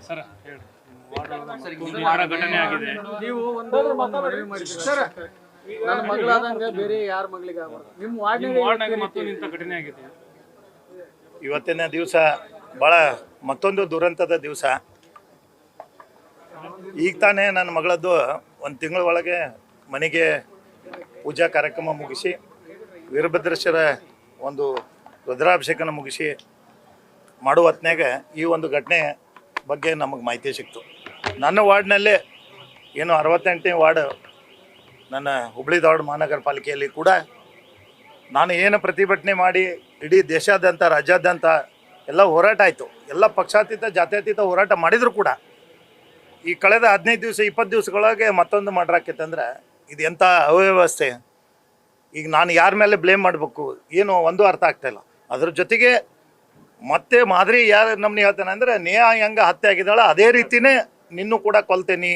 Sir ಘಟನೆ ಆಗಿದೆ. ನೀವು ಒಂದು ಮನವಿ ಮಾಡಿದ್ರಿ ಸರ್, ನನ್ನ ಮಗಳಾದಂಗೆ ಬೇರೆ ಯಾರ ಮಗಳಿಗೆ ಆಗಬಾರ್ದು. ನಿಮ್ಮ ವಾರ್ಡ್ನಾಗ ಮತ್ತೊಂದು ಇಂಥ ಘಟನೆ ಆಗಿದೆ. ಇವತ್ತಿನ ದಿವಸ ಭಾಳ ಮತ್ತೊಂದು ದುರಂತದ ದಿವಸ. ಈಗ ತಾನೇ ನನ್ನ ಮಗಳದ್ದು ಒಂದು ತಿಂಗಳ ಒಳಗೆ ಮನೆಗೆ ಪೂಜಾ ಕಾರ್ಯಕ್ರಮ ಮುಗಿಸಿ ವೀರಭದ್ರೇಶ್ವರ ಒಂದು ರುದ್ರಾಭಿಷೇಕನ ಮುಗಿಸಿ ಮಾಡುವ ಹೊತ್ನ್ಯಾಗ ಈ ಒಂದು ಘಟನೆ ಬಗ್ಗೆ ನಮಗೆ ಮಾಹಿತಿ ಸಿಕ್ತು. ನನ್ನ ವಾರ್ಡ್ನಲ್ಲೇ ಏನು 68ನೇ ವಾರ್ಡ್ ನನ್ನ ಹುಬ್ಬಳ್ಳಿ ಧಾರವಾಡ ಮಹಾನಗರ ಪಾಲಿಕೆಯಲ್ಲಿ ಕೂಡ ನಾನು ಏನು ಪ್ರತಿಭಟನೆ ಮಾಡಿ ಇಡೀ ದೇಶಾದ್ಯಂತ ರಾಜ್ಯಾದ್ಯಂತ ಎಲ್ಲ ಹೋರಾಟ ಆಯಿತು. ಎಲ್ಲ ಪಕ್ಷಾತೀತ ಜಾತ್ಯತೀತ ಹೋರಾಟ ಮಾಡಿದರೂ ಕೂಡ ಈ ಕಳೆದ 15 ದಿವಸ 20 ದಿವಸಗಳೊಳಗೆ ಮತ್ತೊಂದು ಮಾಡ್ರಾಕೈತಂದ್ರೆ ಇದು ಎಂಥ ಅವ್ಯವಸ್ಥೆ. ಈಗ ನಾನು ಯಾರ ಮೇಲೆ ಬ್ಲೇಮ್ ಮಾಡಬೇಕು ಏನು ಒಂದು ಅರ್ಥ ಆಗ್ತಾಯಿಲ್ಲ. ಅದ್ರ ಜೊತೆಗೆ ಮತ್ತೆ ಮಾದರಿ ಯಾರು ನಮ್ಮನ್ನ ಹೇಳ್ತಾನೆ ಅಂದರೆ ನೇಹಾ ಹೆಂಗೆ ಹತ್ಯೆ ಆಗಿದ್ದಾಳೆ ಅದೇ ರೀತಿಯೇ ನಿನ್ನೂ ಕೂಡ ಕೊಲ್ತೇನೆ,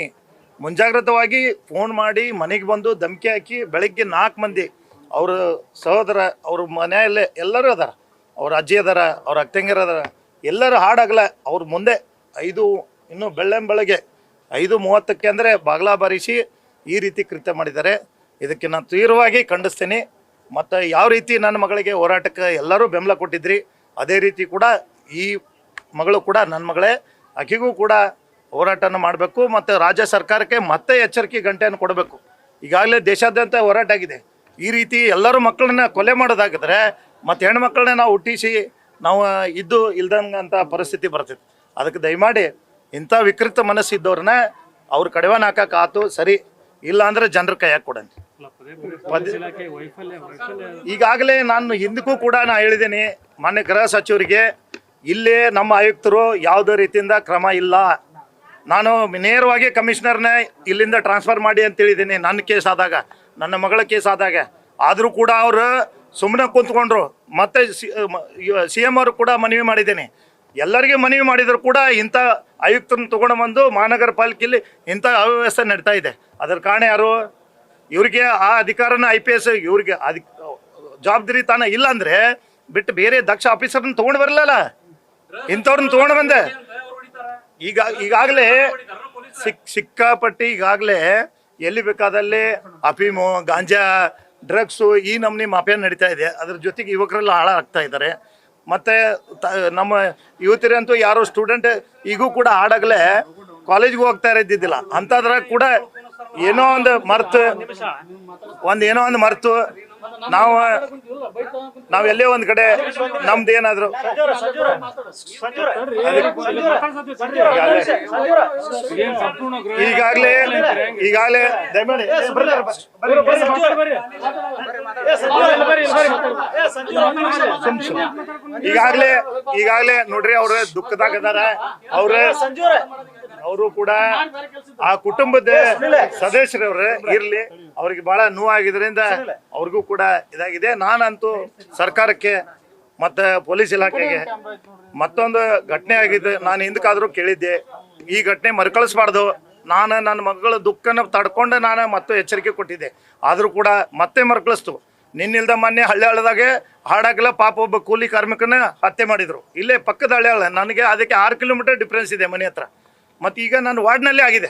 ಮುಂಜಾಗ್ರತವಾಗಿ ಫೋನ್ ಮಾಡಿ ಮನೆಗೆ ಬಂದು ಧಮಕಿ ಹಾಕಿ ಬೆಳಗ್ಗೆ 4 ಮಂದಿ ಅವ್ರ ಸಹೋದರ ಅವ್ರ ಮನೆಯಲ್ಲೇ ಎಲ್ಲರೂ ಅದಾರ, ಅವ್ರ ಅಜ್ಜಿ ಅದಾರ, ಅವ್ರ ಅಕ್ಕಂಗಿರ ಅದಾರ, ಎಲ್ಲರೂ ಹಾಡಾಗಲ್ಲ ಅವ್ರ ಮುಂದೆ ಇನ್ನು ಬೆಳಗ್ಗೆ 5:30ಕ್ಕೆ ಅಂದರೆ ಬಾಗ್ಲ ಬಾರಿಸಿ ಈ ರೀತಿ ಕೃತ್ಯ ಮಾಡಿದ್ದಾರೆ. ಇದಕ್ಕೆ ನಾನು ತೀವ್ರವಾಗಿ ಖಂಡಿಸ್ತೀನಿ. ಮತ್ತು ಯಾವ ರೀತಿ ನನ್ನ ಮಗಳಿಗೆ ಹೋರಾಟಕ್ಕೆ ಎಲ್ಲರೂ ಬೆಂಬಲ ಕೊಟ್ಟಿದ್ರಿ ಅದೇ ರೀತಿ ಕೂಡ ಈ ಮಗಳು ಕೂಡ ನನ್ನ ಮಗಳೇ, ಆಕೆಗೂ ಕೂಡ ಹೋರಾಟನ ಮಾಡಬೇಕು ಮತ್ತು ರಾಜ್ಯ ಸರ್ಕಾರಕ್ಕೆ ಮತ್ತೆ ಎಚ್ಚರಿಕೆ ಗಂಟೆಯನ್ನು ಕೊಡಬೇಕು. ಈಗಾಗಲೇ ದೇಶಾದ್ಯಂತ ಹೋರಾಟ ಆಗಿದೆ. ಈ ರೀತಿ ಎಲ್ಲರೂ ಮಕ್ಕಳನ್ನ ಕೊಲೆ ಮಾಡೋದಾಗಿದ್ರೆ ಮತ್ತು ಹೆಣ್ಮಕ್ಳನ್ನ ನಾವು ಹುಟ್ಟಿಸಿ ನಾವು ಇಲ್ದಂಥ ಪರಿಸ್ಥಿತಿ ಬರ್ತೈತೆ. ಅದಕ್ಕೆ ದಯಮಾಡಿ ಇಂಥ ವಿಕೃತ ಮನಸ್ಸಿದ್ದವ್ರನ್ನ ಅವ್ರ ಕಡಿವಾಣ ಹಾಕಕ್ಕೆ ಆತು ಸರಿ, ಇಲ್ಲ ಅಂದರೆ ಜನರ ಕೈಯಾಗ ಕೊಡೋಣ. ಈಗಾಗಲೇ ನಾನು ಹಿಂದಕ್ಕೂ ಕೂಡ ಹೇಳಿದ್ದೀನಿ ಮಾನ್ಯ ಗೃಹ ಸಚಿವರಿಗೆ, ಇಲ್ಲೇ ನಮ್ಮ ಆಯುಕ್ತರು ಯಾವುದೇ ರೀತಿಯಿಂದ ಕ್ರಮ ಇಲ್ಲ. ನಾನು ನೇರವಾಗಿ ಕಮಿಷನರ್ನ ಇಲ್ಲಿಂದ ಟ್ರಾನ್ಸ್ಫರ್ ಮಾಡಿ ಅಂತ ಹೇಳಿದ್ದೀನಿ ನನ್ನ ಕೇಸ್ ಆದಾಗ, ನನ್ನ ಮಗಳ ಕೇಸ್ ಆದಾಗ. ಆದರೂ ಕೂಡ ಅವರು ಸುಮ್ಮನೆ ಕುಂತ್ಕೊಂಡ್ರು. ಮತ್ತು CM ಅವರು ಕೂಡ ಮನವಿ ಮಾಡಿದ್ದೀನಿ. ಎಲ್ಲರಿಗೆ ಮನವಿ ಮಾಡಿದ್ರು ಕೂಡ ಇಂಥ ಆಯುಕ್ತರನ್ನ ತೊಗೊಂಡು ಬಂದು ಮಹಾನಗರ ಪಾಲಿಕೆಯಲ್ಲಿ ಇಂಥ ಅವ್ಯವಸ್ಥೆ ನಡೀತಾ ಇದೆ. ಅದರ ಕಾರಣ ಯಾರು? ಇವ್ರಿಗೆ ಆ ಅಧಿಕಾರನ IPS ಇವ್ರಿಗೆ ಜವಾಬ್ದಾರಿ ತಾನ ಇಲ್ಲ ಅಂದರೆ ಬಿಟ್ಟು ಬೇರೆ ದಕ್ಷ ಆಫೀಸರ್ನ ತೊಗೊಂಡು ಬರಲಿಲ್ಲ, ಇಂಥವ್ರನ್ನ ತೊಗೊಂಡು ಬಂದೆ. ಈಗಾಗಲೇ ಸಿಕ್ಕಾಪಟ್ಟಿ ಈಗಾಗಲೇ ಎಲ್ಲಿ ಬೇಕಾದಲ್ಲಿ ಅಫೀಮು, ಗಾಂಜಾ, ಡ್ರಗ್ಸು ಈ ನಮ್ನಿ ಮಾಫಿಯಾ ನಡೀತಾ ಇದೆ. ಅದ್ರ ಜೊತೆಗೆ ಯುವಕರೆಲ್ಲ ಹಾಳಾಗ್ತಾ ಇದ್ದಾರೆ. ಮತ್ತು ನಮ್ಮ ಯುವತಿಯರಂತೂ ಯಾರೋ ಸ್ಟೂಡೆಂಟ್ ಈಗೂ ಕೂಡ ಹಾಡಾಗಲೇ ಕಾಲೇಜ್ಗೆ ಹೋಗ್ತಾ ಇದ್ದಿದ್ದಿಲ್ಲ. ಅಂಥದ್ರಾಗ ಕೂಡ ಏನೋ ಒಂದು ಮರ್ತು ನಾವು ಎಲ್ಲೇ ಒಂದು ಕಡೆ ನಮ್ದು ಏನಾದ್ರು ಈಗಾಗಲೇ ನೋಡ್ರಿ ಅವ್ರ ದುಃಖದಾಗದಾರ. ಅವರು ಕೂಡ ಆ ಕುಟುಂಬದ ಸದಸ್ಯರವ್ರೆ ಇರ್ಲಿ, ಅವ್ರಿಗೆ ಬಹಳ ನೋವಾಗಿದ್ರಿಂದ ಅವ್ರಿಗೂ ಕೂಡ ಇದಾಗಿದೆ. ನಾನಂತೂ ಸರ್ಕಾರಕ್ಕೆ ಮತ್ತು ಪೊಲೀಸ್ ಇಲಾಖೆಗೆ ಮತ್ತೊಂದು ಘಟನೆ ಆಗಿದೆ, ನಾನು ಹಿಂದಕ್ಕಾದರೂ ಕೇಳಿದ್ದೆ, ಈ ಘಟನೆ ಮರುಕಳಿಸ್ಬಾರ್ದು. ನಾನು ನನ್ನ ಮಗಳ ದುಃಖನ ತಡ್ಕೊಂಡು ನಾನು ಮತ್ತೆ ಎಚ್ಚರಿಕೆ ಕೊಟ್ಟಿದ್ದೆ. ಆದರೂ ಕೂಡ ಮತ್ತೆ ಮರುಕಳಿಸ್ತು. ನಿನ್ನಿಲ್ದ ಮೊನ್ನೆ ಹಳ್ಳಿಯಾಳದಾಗೆ ಹಾಡಾಗಲ್ಲ ಪಾಪ ಒಬ್ಬ ಕೂಲಿ ಕಾರ್ಮಿಕನ ಹತ್ಯೆ ಮಾಡಿದರು. ಇಲ್ಲೇ ಪಕ್ಕದ ಹಳ್ಳಿಯಾಳ, ನನಗೆ ಅದಕ್ಕೆ 6 ಕಿಲೋಮೀಟರ್ ಡಿಫ್ರೆನ್ಸ್ ಇದೆ ಮನೆ ಹತ್ರ. ಮತ್ತು ಈಗ ನನ್ನ ವಾರ್ಡ್ನಲ್ಲೇ ಆಗಿದೆ.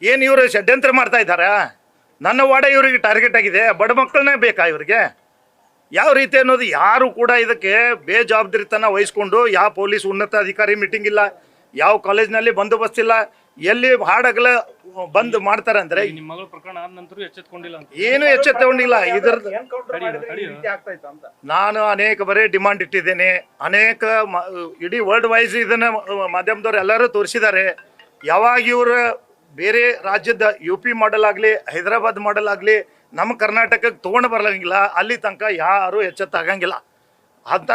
ಏನು ಇವರು ಷಡ್ಯಂತ್ರ ಮಾಡ್ತಾ ಇದ್ದಾರಾ? ನನ್ನ ವಾರ್ಡ ಇವರಿಗೆ ಟಾರ್ಗೆಟ್ ಆಗಿದೆ. ಬಡ ಮಕ್ಕಳನ್ನೇ ಬೇಕಾ ಇವರಿಗೆ? ಯಾವ ರೀತಿ ಅನ್ನೋದು ಯಾರು ಕೂಡ ಇದಕ್ಕೆ ಬೇಜವಾಬ್ದಾರಿತನ ವಹಿಸ್ಕೊಂಡು, ಯಾವ ಪೊಲೀಸ್ ಉನ್ನತ ಅಧಿಕಾರಿ ಮೀಟಿಂಗ್ ಇಲ್ಲ, ಯಾವ ಕಾಲೇಜ್ನಲ್ಲಿ ಬಂದೋಬಸ್ತ್ ಇಲ್ಲ, ಎಲ್ಲಿ ಹಾಡಾಗಲ ಬಂದ್ ಮಾಡ್ತಾರೆ ಅಂದರೆ ಏನು ಎಚ್ಚೆತ್ತುಕೊಂಡಿಲ್ಲ. ಇದ್ರದ್ದು ನಾನು ಅನೇಕ ಬರೀ ಡಿಮಾಂಡ್ ಇಟ್ಟಿದ್ದೇನೆ. ಅನೇಕ ಇಡೀ ವರ್ಲ್ಡ್ ವೈಸ್ ಇದನ್ನು ಮಾಧ್ಯಮದವ್ರು ಎಲ್ಲರೂ ತೋರಿಸಿದ್ದಾರೆ. ಯಾವಾಗ ಇವರು ಬೇರೆ ರಾಜ್ಯದ UP ಮಾಡೆಲ್ ಆಗಲಿ, ಹೈದರಾಬಾದ್ ಮಾಡೆಲ್ ಆಗಲಿ ನಮ್ಮ ಕರ್ನಾಟಕಕ್ಕೆ ತೊಗೊಂಡು ಬರಲಂಗಿಲ್ಲ. ಅಲ್ಲಿ ತನಕ ಯಾರು ಎಚ್ಚೆತ್ತಾಗಂಗಿಲ್ಲ. ಅಂಥ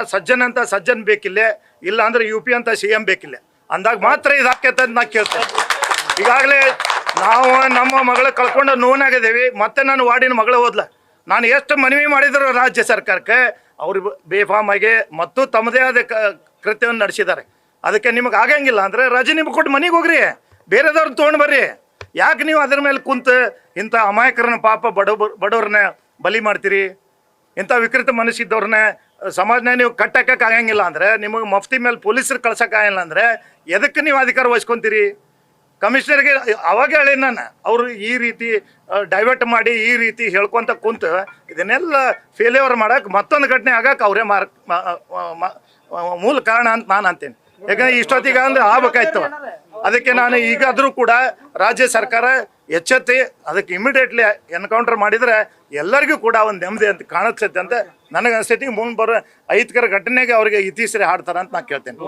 ಸಜ್ಜನ್ ಬೇಕಿಲ್ಲ, ಇಲ್ಲ ಅಂದರೆ UP ಅಂತ CM ಬೇಕಿಲ್ಲ. ಅಂದಾಗ ಮಾತ್ರ ಇದಾಕೈತೆ ಅಂತ ನಾ ಕೇಳ್ತೇನೆ. ಈಗಾಗಲೇ ನಾವು ನಮ್ಮ ಮಗಳ ಕಳ್ಕೊಂಡು ನೋವಾಗಿದ್ದೀವಿ. ಮತ್ತೆ ನಾನು ವಾರ್ಡಿನ ಮಗಳು ಹೋದ್ಲ. ನಾನು ಎಷ್ಟು ಮನವಿ ಮಾಡಿದ್ರು ರಾಜ್ಯ ಸರ್ಕಾರಕ್ಕೆ, ಅವರು ಬೇಫಾಮಾಗಿ ಮತ್ತು ತಮ್ಮದೇ ಆದ ಕೃತ್ಯವನ್ನು ನಡೆಸಿದ್ದಾರೆ. ಅದಕ್ಕೆ ನಿಮಗೆ ಆಗಂಗಿಲ್ಲ ಅಂದರೆ ರಜೆ ನಿಮ್ಗೆ ಕೊಟ್ಟು ಮನೆಗೆ ಹೋಗ್ರಿ, ಬೇರೆದವ್ರನ್ನ ತೊಗೊಂಡು ಬರ್ರಿ. ಯಾಕೆ ನೀವು ಅದ್ರ ಮೇಲೆ ಕುಂತು ಇಂಥ ಅಮಾಯಕರನ್ನ ಪಾಪ ಬಡವ್ರನ್ನ ಬಲಿ ಮಾಡ್ತೀರಿ? ಇಂಥ ವಿಕೃತ ಮನಸ್ಸಿದ್ದವ್ರನ್ನ ಸಮಾಜನ ನೀವು ಕಟ್ಟಕ್ಕೆ ಆಗಂಗಿಲ್ಲ ಅಂದರೆ, ನಿಮಗೆ ಮಫ್ತಿ ಮೇಲೆ ಪೊಲೀಸರು ಕಳ್ಸೋಕ್ಕಾಗಿಲ್ಲ ಅಂದರೆ ಎದಕ್ಕೆ ನೀವು ಅಧಿಕಾರ ವಹಿಸ್ಕೊಂತೀರಿ? ಕಮಿಷನರ್ಗೆ ಅವಾಗ ಹೇಳಿ ನಾನು, ಅವರು ಈ ರೀತಿ ಡೈವರ್ಟ್ ಮಾಡಿ ಈ ರೀತಿ ಹೇಳ್ಕೊತ ಕುಂತು ಇದನ್ನೆಲ್ಲ ಫೇಲ್ಯೂರ್ ಮಾಡೋಕೆ ಮತ್ತೊಂದು ಘಟನೆ ಆಗಕ್ಕೆ ಅವರೇ ಮೂಲ ಕಾರಣ ಅಂತ ನಾನು ಅಂತೇನೆ. ಯಾಕಂದ್ರೆ ಇಷ್ಟೊತ್ತಿಗೆ ಅಂದ್ರೆ ಆಗ್ಬೇಕಾಯ್ತು. ಅದಕ್ಕೆ ನಾನು ಈಗಾದರೂ ಕೂಡ ರಾಜ್ಯ ಸರ್ಕಾರ ಎಚ್ಚೆತ್ತಿ ಅದಕ್ಕೆ ಇಮಿಡಿಯೇಟ್ಲಿ ಎನ್ಕೌಂಟರ್ ಮಾಡಿದರೆ ಎಲ್ಲರಿಗೂ ಕೂಡ ಒಂದು ನೆಮ್ಮದಿ ಅಂತ ಕಾಣಿಸ್ತೈತೆ ಅಂತ ನನಗೆ ಅನಿಸ್ತೈತಿ. ಮುಂದೆ ಬರೋ ಅಹಿತಕರ ಘಟನೆಗೆ ಅವರಿಗೆ ಇತಿಶ್ರೀ ಹಾಡ್ತಾರೆ ಅಂತ ನಾನು ಕೇಳ್ತೇನೆ.